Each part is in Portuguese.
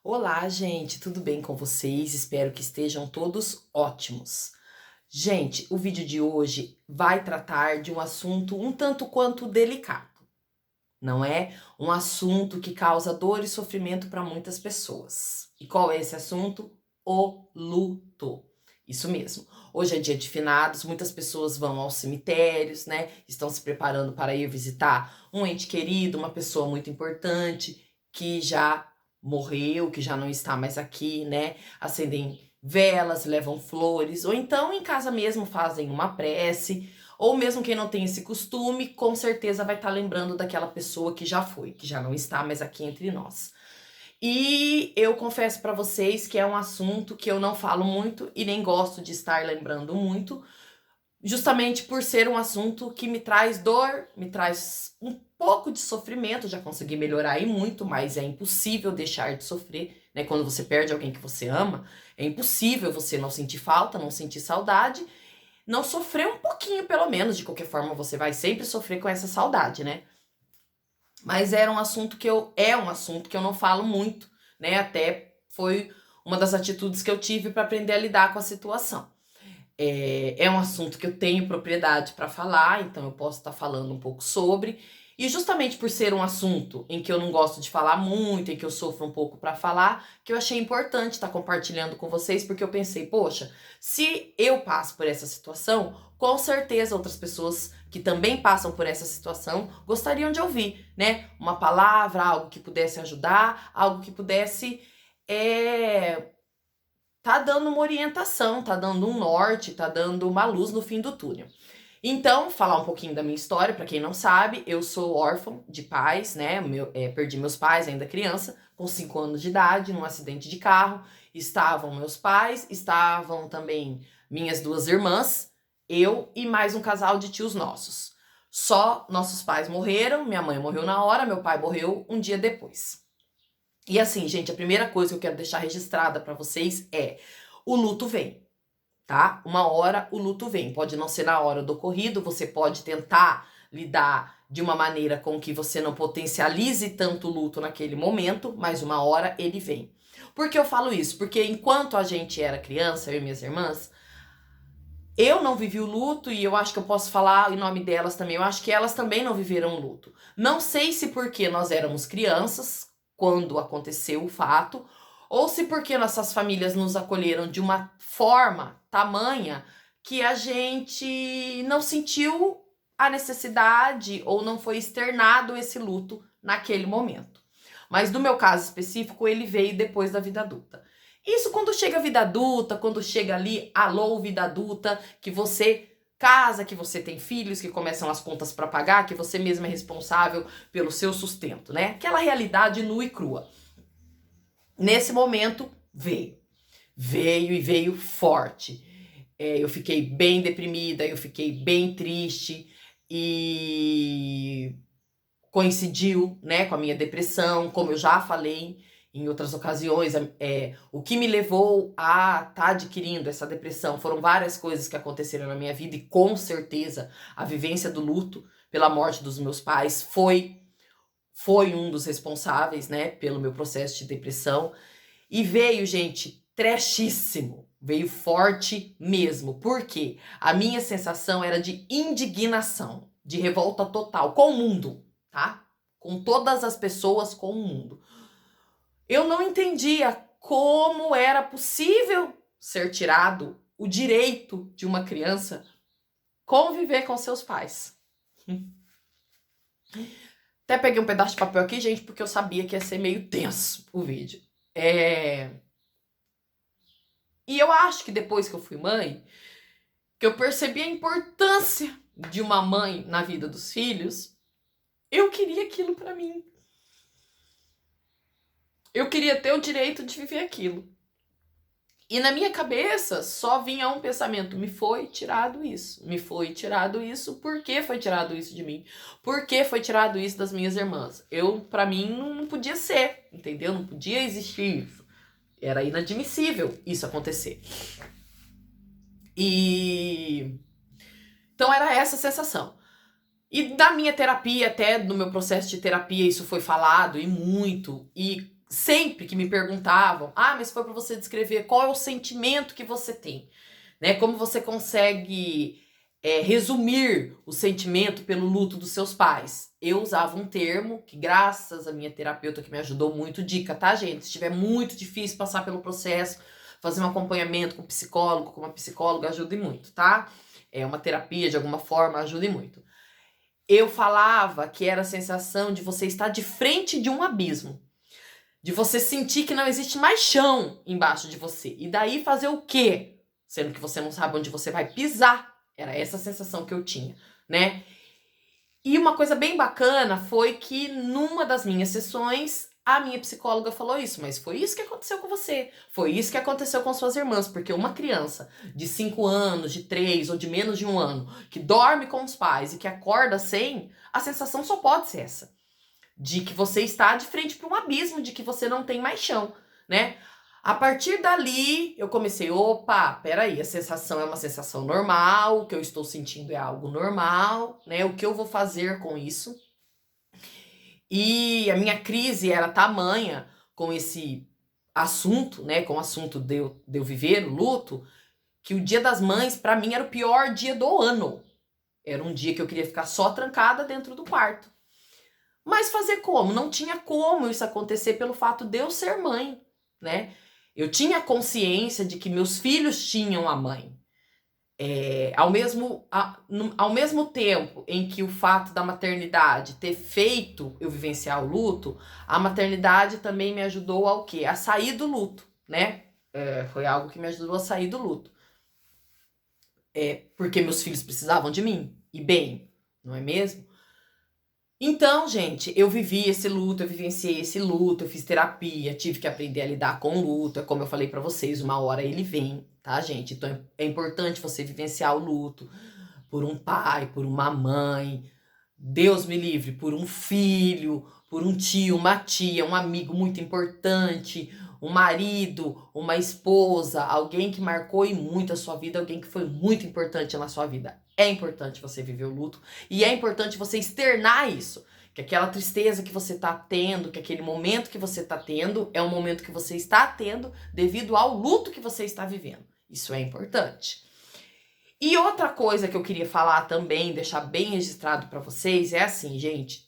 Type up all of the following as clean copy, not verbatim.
Olá, gente, tudo bem com vocês? Espero que estejam todos ótimos. Gente, o vídeo de hoje vai tratar de um assunto um tanto quanto delicado, não é? Um assunto que causa dor e sofrimento para muitas pessoas. E qual é esse assunto? O luto. Isso mesmo. Hoje é dia de finados, muitas pessoas vão aos cemitérios, né? Estão se preparando para ir visitar um ente querido, uma pessoa muito importante que já morreu, que já não está mais aqui, né? Acendem velas, levam flores, ou então em casa mesmo fazem uma prece, ou mesmo quem não tem esse costume, com certeza vai estar lembrando daquela pessoa que já foi, que já não está mais aqui entre nós. E eu confesso para vocês que é um assunto que eu não falo muito e nem gosto de estar lembrando muito, justamente por ser um assunto que me traz dor, me traz um pouco de sofrimento. Já consegui melhorar e muito, mas é impossível deixar de sofrer, né? Quando você perde alguém que você ama, é impossível você não sentir falta, não sentir saudade, não sofrer um pouquinho, pelo menos. De qualquer forma, você vai sempre sofrer com essa saudade, né? Mas é um assunto que eu não falo muito, né? Até foi uma das atitudes que eu tive para aprender a lidar com a situação. É um assunto que eu tenho propriedade para falar, então eu posso estar falando um pouco sobre. E justamente por ser um assunto em que eu não gosto de falar muito, em que eu sofro um pouco para falar, que eu achei importante estar compartilhando com vocês, porque eu pensei, poxa, se eu passo por essa situação, com certeza outras pessoas que também passam por essa situação gostariam de ouvir, né? Uma palavra, algo que pudesse ajudar, algo que pudesse é, tá dando uma orientação, tá dando um norte, tá dando uma luz no fim do túnel. Então, falar um pouquinho da minha história, para quem não sabe, eu sou órfã de pais, né? Perdi meus pais ainda criança, com 5 anos de idade, num acidente de carro. Estavam meus pais, estavam também minhas 2 irmãs, eu e mais um casal de tios nossos. Só nossos pais morreram, minha mãe morreu na hora, meu pai morreu um dia depois. E assim, gente, a primeira coisa que eu quero deixar registrada para vocês é: o luto vem, tá? Uma hora o luto vem. Pode não ser na hora do ocorrido, você pode tentar lidar de uma maneira com que você não potencialize tanto o luto naquele momento, mas uma hora ele vem. Por que eu falo isso? Porque enquanto a gente era criança, eu e minhas irmãs, eu não vivi o luto e eu acho que eu posso falar em nome delas também. Eu acho que elas também não viveram o luto. Não sei se porque nós éramos crianças quando aconteceu o fato, ou se porque nossas famílias nos acolheram de uma forma tamanha que a gente não sentiu a necessidade ou não foi externado esse luto naquele momento. Mas no meu caso específico, ele veio depois da vida adulta. Isso quando chega a vida adulta, quando chega ali, alô, vida adulta, que você casa, que você tem filhos, que começam as contas para pagar, que você mesmo é responsável pelo seu sustento, né? Aquela realidade nua e crua. Nesse momento, veio. Veio e veio forte. Eu fiquei bem deprimida, eu fiquei bem triste e coincidiu, né, com a minha depressão, como eu já falei em outras ocasiões. O que me levou a estar adquirindo essa depressão foram várias coisas que aconteceram na minha vida, e com certeza a vivência do luto pela morte dos meus pais foi um dos responsáveis, né, pelo meu processo de depressão. E veio, gente, trashíssimo. Veio forte mesmo. Por quê? A minha sensação era de indignação, de revolta total com o mundo, tá? Com todas as pessoas, com o mundo. Eu não entendia como era possível ser tirado o direito de uma criança conviver com seus pais. Até peguei um pedaço de papel aqui, gente, porque eu sabia que ia ser meio tenso o vídeo. E eu acho que depois que eu fui mãe, que eu percebi a importância de uma mãe na vida dos filhos, eu queria aquilo pra mim. Eu queria ter o direito de viver aquilo. E na minha cabeça só vinha um pensamento: me foi tirado isso. Me foi tirado isso. Por que foi tirado isso de mim? Por que foi tirado isso das minhas irmãs? Pra mim, não podia ser, entendeu? Não podia existir isso. Era inadmissível isso acontecer. E então era essa a sensação. E da minha terapia, até no meu processo de terapia, isso foi falado e muito. E sempre que me perguntavam, mas foi para você descrever qual é o sentimento que você tem, né? Como você consegue resumir o sentimento pelo luto dos seus pais. Eu usava um termo que, graças à minha terapeuta que me ajudou muito, dica, tá, gente? Se estiver muito difícil passar pelo processo, fazer um acompanhamento com um psicólogo, com uma psicóloga, ajude muito, tá? Uma terapia de alguma forma, ajude muito. Eu falava que era a sensação de você estar de frente de um abismo. De você sentir que não existe mais chão embaixo de você. E daí fazer o quê? Sendo que você não sabe onde você vai pisar. Era essa a sensação que eu tinha, né? E uma coisa bem bacana foi que numa das minhas sessões, a minha psicóloga falou isso, mas foi isso que aconteceu com você. Foi isso que aconteceu com suas irmãs, porque uma criança de 5 anos, de 3 ou de menos de 1 ano, que dorme com os pais e que acorda sem, a sensação só pode ser essa. De que você está de frente para um abismo, de que você não tem mais chão, né? A partir dali, eu comecei, peraí, a sensação é uma sensação normal, o que eu estou sentindo é algo normal, né? O que eu vou fazer com isso? E a minha crise era tamanha com esse assunto, né? Com o assunto de eu viver o luto, que o Dia das Mães, para mim, era o pior dia do ano. Era um dia que eu queria ficar só trancada dentro do quarto. Mas fazer como? Não tinha como isso acontecer pelo fato de eu ser mãe, né? Eu tinha consciência de que meus filhos tinham a mãe. Ao mesmo tempo em que o fato da maternidade ter feito eu vivenciar o luto, a maternidade também me ajudou ao quê? A sair do luto, né? Foi algo que me ajudou a sair do luto. Porque meus filhos precisavam de mim, e bem, não é mesmo? Então, gente, eu vivi esse luto, eu vivenciei esse luto, eu fiz terapia, tive que aprender a lidar com o luto. É como eu falei pra vocês, uma hora ele vem, tá, gente? Então é importante você vivenciar o luto por um pai, por uma mãe, Deus me livre, por um filho, por um tio, uma tia, um amigo muito importante, um marido, uma esposa, alguém que marcou e muito a sua vida, alguém que foi muito importante na sua vida. É importante você viver o luto e é importante você externar isso. Que aquela tristeza que você tá tendo, que aquele momento que você tá tendo, é um momento que você está tendo devido ao luto que você está vivendo. Isso é importante. E outra coisa que eu queria falar também, deixar bem registrado pra vocês, é assim, gente,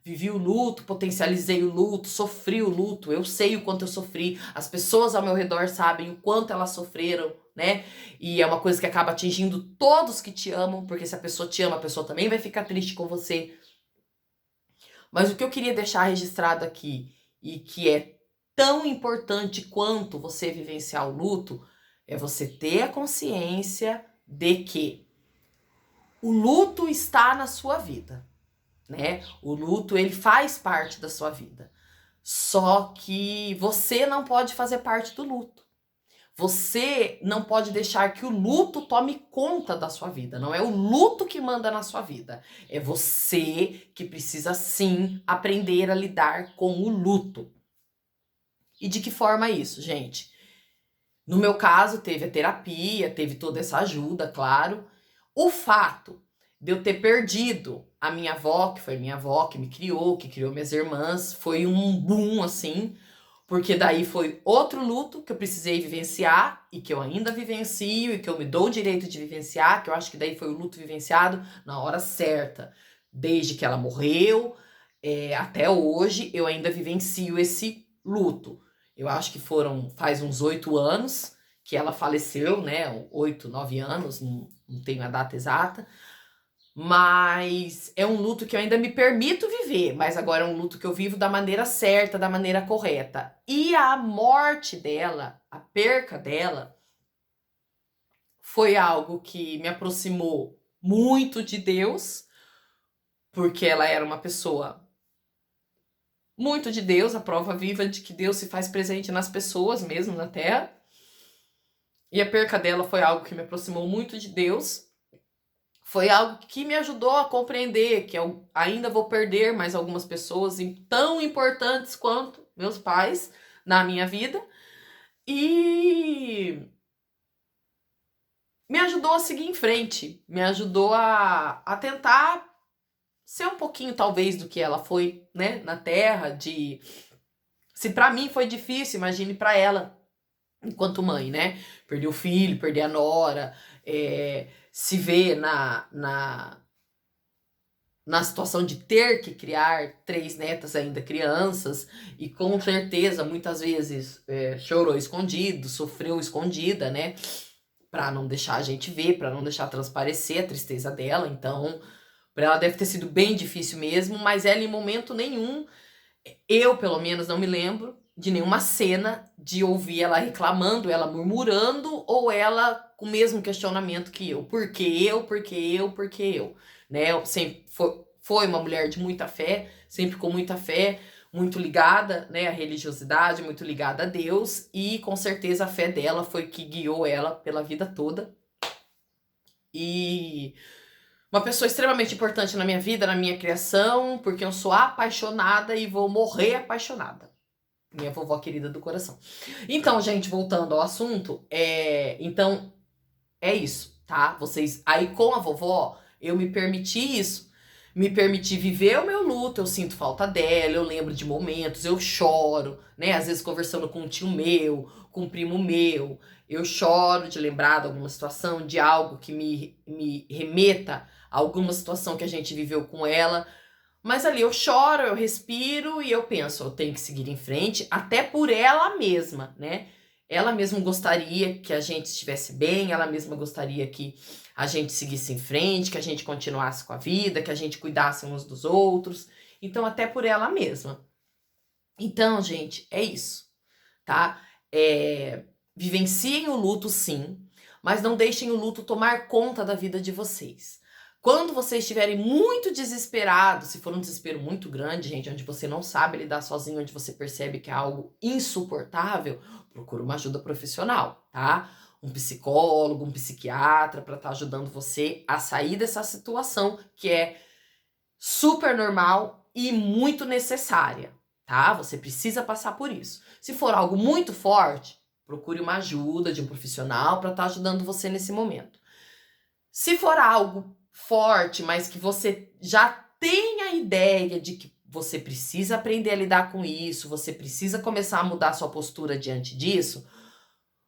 vivi o luto, potencializei o luto, sofri o luto, eu sei o quanto eu sofri, as pessoas ao meu redor sabem o quanto elas sofreram, né? E é uma coisa que acaba atingindo todos que te amam, porque se a pessoa te ama, a pessoa também vai ficar triste com você. Mas o que eu queria deixar registrado aqui, e que é tão importante quanto você vivenciar o luto, é você ter a consciência de que o luto está na sua vida, né? O luto, ele faz parte da sua vida. Só que você não pode fazer parte do luto. Você não pode deixar que o luto tome conta da sua vida. Não é o luto que manda na sua vida. É você que precisa, sim, aprender a lidar com o luto. E de que forma isso, gente? No meu caso, teve a terapia, teve toda essa ajuda, claro. O fato de eu ter perdido a minha avó, que foi minha avó que me criou, que criou minhas irmãs, foi um boom, assim, porque daí foi outro luto que eu precisei vivenciar e que eu ainda vivencio e que eu me dou o direito de vivenciar, que eu acho que daí foi o luto vivenciado na hora certa. Desde que ela morreu, até hoje, eu ainda vivencio esse luto. Eu acho que faz uns 8 anos que ela faleceu, né? 8, 9 anos, não tenho a data exata. Mas é um luto que eu ainda me permito viver, mas agora é um luto que eu vivo da maneira certa, da maneira correta. E a morte dela, a perca dela, foi algo que me aproximou muito de Deus, porque ela era uma pessoa muito de Deus, a prova viva de que Deus se faz presente nas pessoas mesmo na Terra. E a perca dela foi algo que me aproximou muito de Deus. Foi algo que me ajudou a compreender que eu ainda vou perder mais algumas pessoas tão importantes quanto meus pais na minha vida. E me ajudou a seguir em frente. Me ajudou a tentar ser um pouquinho, talvez, do que ela foi, né, na Terra, de Se pra mim foi difícil, imagine pra ela, enquanto mãe, né? Perder o filho, perder a nora, se ver na situação de ter que criar 3 netas ainda crianças, e com certeza, muitas vezes, chorou escondido, sofreu escondida, né? Pra não deixar a gente ver, pra não deixar transparecer a tristeza dela. Então, pra ela deve ter sido bem difícil mesmo, mas ela em momento nenhum, eu pelo menos não me lembro de nenhuma cena de ouvir ela reclamando, ela murmurando, ou ela com o mesmo questionamento que eu. Por que eu? Por que eu? Por que eu? Né? Sempre foi uma mulher de muita fé, sempre com muita fé, muito ligada, né, à religiosidade, muito ligada a Deus, e com certeza a fé dela foi que guiou ela pela vida toda. E uma pessoa extremamente importante na minha vida, na minha criação, porque eu sou apaixonada e vou morrer apaixonada. Minha vovó querida do coração. Então, gente, voltando ao assunto, então é isso, tá? Vocês, aí com a vovó, eu me permiti isso. Me permiti viver o meu luto, eu sinto falta dela, eu lembro de momentos, eu choro, né? Às vezes conversando com um tio meu, com um primo meu, eu choro de lembrar de alguma situação, de algo que me remeta a alguma situação que a gente viveu com ela. Mas ali eu choro, eu respiro e eu penso, eu tenho que seguir em frente, até por ela mesma, né? Ela mesma gostaria que a gente estivesse bem, ela mesma gostaria que a gente seguisse em frente, que a gente continuasse com a vida, que a gente cuidasse uns dos outros. Então, até por ela mesma. Então, gente, é isso, tá? Vivenciem o luto, sim, mas não deixem o luto tomar conta da vida de vocês. Quando vocês estiverem muito desesperados, se for um desespero muito grande, gente, onde você não sabe lidar sozinho, onde você percebe que é algo insuportável, procura uma ajuda profissional, tá? Um psicólogo, um psiquiatra, para estar ajudando você a sair dessa situação que é super normal e muito necessária, tá? Você precisa passar por isso. Se for algo muito forte, procure uma ajuda de um profissional para estar ajudando você nesse momento. Se for algo forte, mas que você já tem a ideia de que você precisa aprender a lidar com isso, você precisa começar a mudar sua postura diante disso,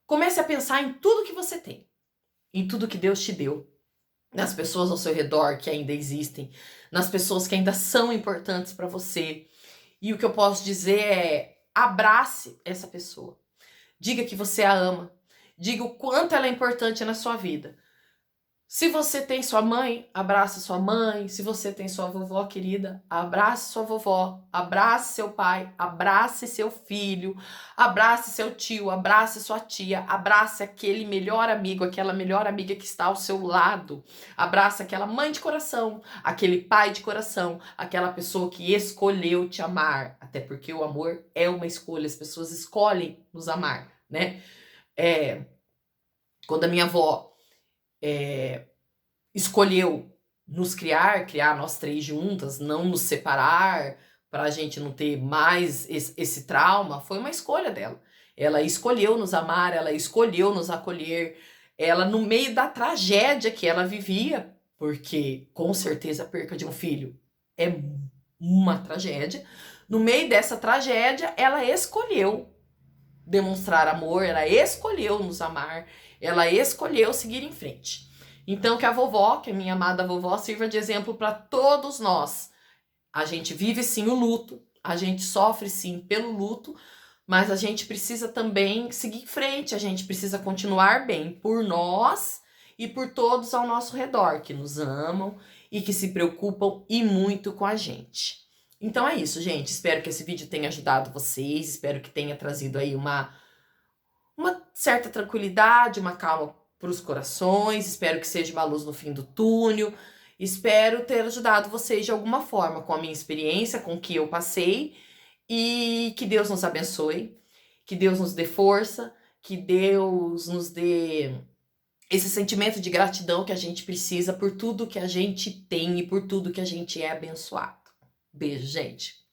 comece a pensar em tudo que você tem, em tudo que Deus te deu, nas pessoas ao seu redor que ainda existem, nas pessoas que ainda são importantes para você. E o que eu posso dizer é: abrace essa pessoa. Diga que você a ama. Diga o quanto ela é importante na sua vida. Se você tem sua mãe, abraça sua mãe. Se você tem sua vovó querida, abrace sua vovó. Abrace seu pai, abrace seu filho, abrace seu tio, abrace sua tia, abrace aquele melhor amigo, aquela melhor amiga que está ao seu lado. Abrace aquela mãe de coração, aquele pai de coração, aquela pessoa que escolheu te amar. Até porque o amor é uma escolha, as pessoas escolhem nos amar, né? Quando a minha avó escolheu nos criar nós 3 juntas, não nos separar, para a gente não ter mais esse trauma, foi uma escolha dela. Ela escolheu nos amar, ela escolheu nos acolher, ela no meio da tragédia que ela vivia, porque com certeza a perca de um filho é uma tragédia, no meio dessa tragédia ela escolheu demonstrar amor, ela escolheu nos amar, ela escolheu seguir em frente. Então que a vovó, que a minha amada vovó, sirva de exemplo para todos nós. A gente vive sim o luto, a gente sofre sim pelo luto, mas a gente precisa também seguir em frente, a gente precisa continuar bem por nós e por todos ao nosso redor, que nos amam e que se preocupam e muito com a gente. Então é isso, gente. Espero que esse vídeo tenha ajudado vocês, espero que tenha trazido aí uma certa tranquilidade, uma calma para os corações, espero que seja uma luz no fim do túnel, espero ter ajudado vocês de alguma forma com a minha experiência, com o que eu passei, e que Deus nos abençoe, que Deus nos dê força, que Deus nos dê esse sentimento de gratidão que a gente precisa por tudo que a gente tem e por tudo que a gente é abençoado. Beijo, gente!